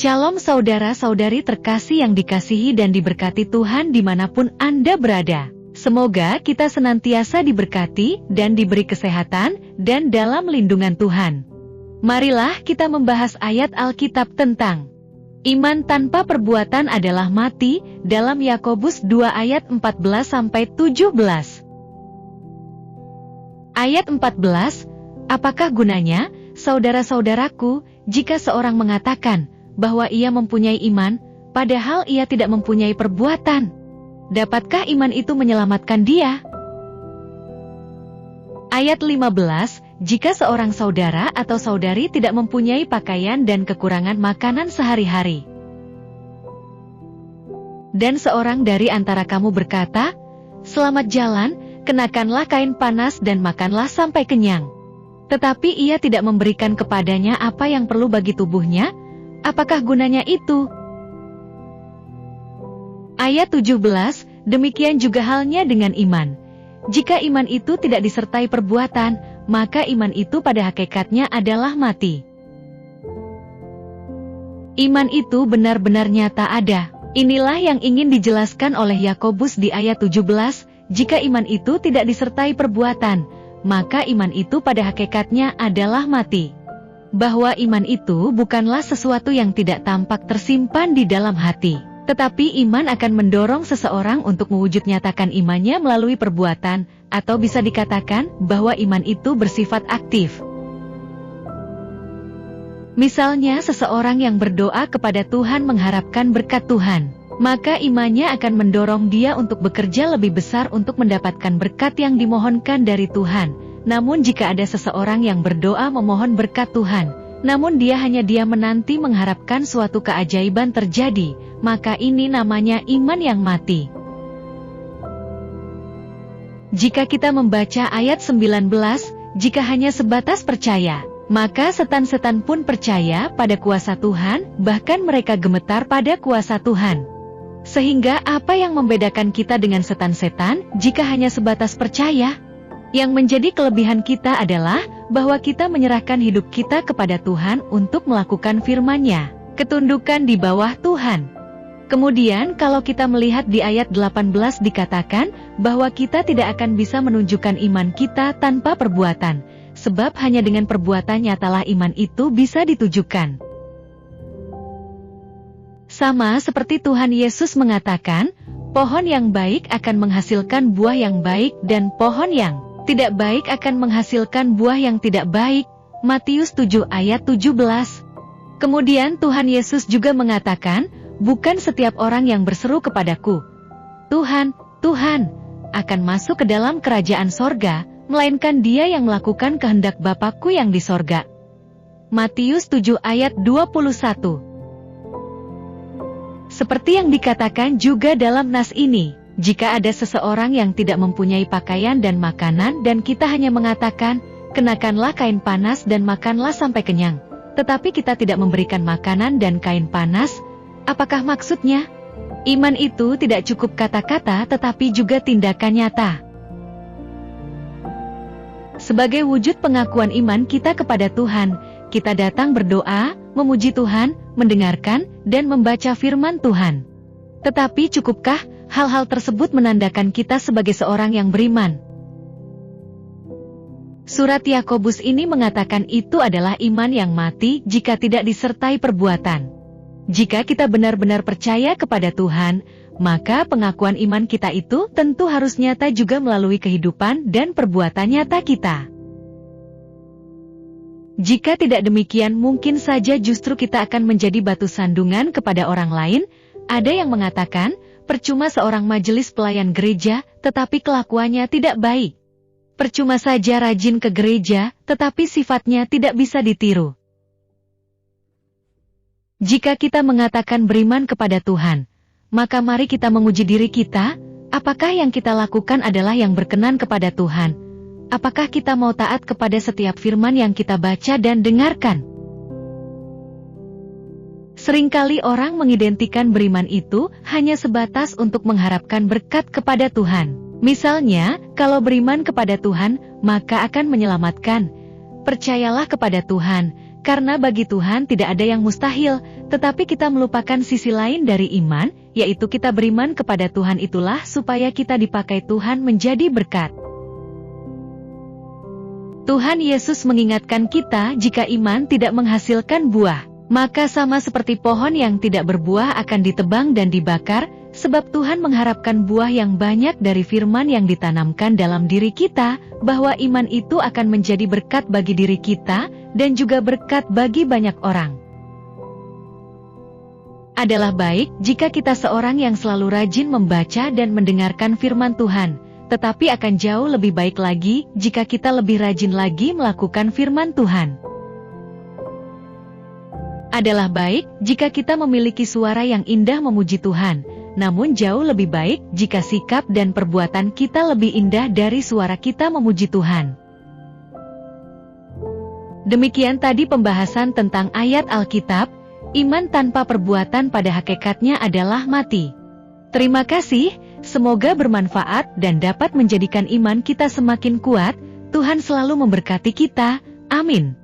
Shalom saudara-saudari terkasih yang dikasihi dan diberkati Tuhan dimanapun Anda berada. Semoga kita senantiasa diberkati dan diberi kesehatan dan dalam lindungan Tuhan. Marilah kita membahas ayat Alkitab tentang iman tanpa perbuatan adalah mati dalam Yakobus 2 ayat 14-17. Ayat 14, apakah gunanya, saudara-saudaraku, jika seorang mengatakan bahwa ia mempunyai iman, padahal ia tidak mempunyai perbuatan? Dapatkah iman itu menyelamatkan dia? Ayat 15, jika seorang saudara atau saudari tidak mempunyai pakaian dan kekurangan makanan sehari-hari, dan seorang dari antara kamu berkata, "Selamat jalan, kenakanlah kain panas dan makanlah sampai kenyang," tetapi ia tidak memberikan kepadanya apa yang perlu bagi tubuhnya, apakah gunanya itu? Ayat 17, demikian juga halnya dengan iman. Jika iman itu tidak disertai perbuatan, maka iman itu pada hakikatnya adalah mati. Iman itu benar-benar nyata ada. Inilah yang ingin dijelaskan oleh Yakobus di ayat 17, jika iman itu tidak disertai perbuatan, maka iman itu pada hakikatnya adalah mati. Bahwa iman itu bukanlah sesuatu yang tidak tampak tersimpan di dalam hati, tetapi iman akan mendorong seseorang untuk mewujud nyatakan imannya melalui perbuatan, atau bisa dikatakan bahwa iman itu bersifat aktif. Misalnya seseorang yang berdoa kepada Tuhan mengharapkan berkat Tuhan, maka imannya akan mendorong dia untuk bekerja lebih besar untuk mendapatkan berkat yang dimohonkan dari Tuhan. Namun jika ada seseorang yang berdoa memohon berkat Tuhan, namun dia hanya diam menanti mengharapkan suatu keajaiban terjadi, maka ini namanya iman yang mati. Jika kita membaca ayat 19, jika hanya sebatas percaya, maka setan-setan pun percaya pada kuasa Tuhan, bahkan mereka gemetar pada kuasa Tuhan. Sehingga apa yang membedakan kita dengan setan-setan jika hanya sebatas percaya? Yang menjadi kelebihan kita adalah bahwa kita menyerahkan hidup kita kepada Tuhan untuk melakukan firman-Nya, ketundukan di bawah Tuhan. Kemudian kalau kita melihat di ayat 18 dikatakan bahwa kita tidak akan bisa menunjukkan iman kita tanpa perbuatan, sebab hanya dengan perbuatan nyatalah iman itu bisa ditujukan. Sama seperti Tuhan Yesus mengatakan, pohon yang baik akan menghasilkan buah yang baik dan pohon yang tidak baik akan menghasilkan buah yang tidak baik. Matius 7 ayat 17. Kemudian Tuhan Yesus juga mengatakan, bukan setiap orang yang berseru kepadaku, "Tuhan, Tuhan," akan masuk ke dalam kerajaan sorga, melainkan dia yang melakukan kehendak Bapa-Ku yang di sorga. Matius 7 ayat 21. Seperti yang dikatakan juga dalam nas ini, jika ada seseorang yang tidak mempunyai pakaian dan makanan dan kita hanya mengatakan, "Kenakanlah kain panas dan makanlah sampai kenyang," tetapi kita tidak memberikan makanan dan kain panas, apakah maksudnya? Iman itu tidak cukup kata-kata tetapi juga tindakan nyata. Sebagai wujud pengakuan iman kita kepada Tuhan, kita datang berdoa, memuji Tuhan, mendengarkan, dan membaca firman Tuhan. Tetapi cukupkah hal-hal tersebut menandakan kita sebagai seorang yang beriman? Surat Yakobus ini mengatakan itu adalah iman yang mati jika tidak disertai perbuatan. Jika kita benar-benar percaya kepada Tuhan, maka pengakuan iman kita itu tentu harus nyata juga melalui kehidupan dan perbuatan nyata kita. Jika tidak demikian, mungkin saja justru kita akan menjadi batu sandungan kepada orang lain. Ada yang mengatakan, percuma seorang majelis pelayan gereja, tetapi kelakuannya tidak baik. Percuma saja rajin ke gereja, tetapi sifatnya tidak bisa ditiru. Jika kita mengatakan beriman kepada Tuhan, maka mari kita menguji diri kita, apakah yang kita lakukan adalah yang berkenan kepada Tuhan? Apakah kita mau taat kepada setiap firman yang kita baca dan dengarkan? Seringkali orang mengidentikan beriman itu hanya sebatas untuk mengharapkan berkat kepada Tuhan. Misalnya, kalau beriman kepada Tuhan, maka akan menyelamatkan. Percayalah kepada Tuhan, karena bagi Tuhan tidak ada yang mustahil, Tetapi kita melupakan sisi lain dari iman, yaitu kita beriman kepada Tuhan itulah supaya kita dipakai Tuhan menjadi berkat. Tuhan Yesus mengingatkan kita jika iman tidak menghasilkan buah, maka sama seperti pohon yang tidak berbuah akan ditebang dan dibakar, sebab Tuhan mengharapkan buah yang banyak dari firman yang ditanamkan dalam diri kita, bahwa iman itu akan menjadi berkat bagi diri kita, dan juga berkat bagi banyak orang. Adalah baik jika kita seorang yang selalu rajin membaca dan mendengarkan firman Tuhan, tetapi akan jauh lebih baik lagi jika kita lebih rajin lagi melakukan firman Tuhan. Adalah baik jika kita memiliki suara yang indah memuji Tuhan, namun jauh lebih baik jika sikap dan perbuatan kita lebih indah dari suara kita memuji Tuhan. Demikian tadi pembahasan tentang ayat Alkitab, iman tanpa perbuatan pada hakikatnya adalah mati. Terima kasih, semoga bermanfaat dan dapat menjadikan iman kita semakin kuat. Tuhan selalu memberkati kita. Amin.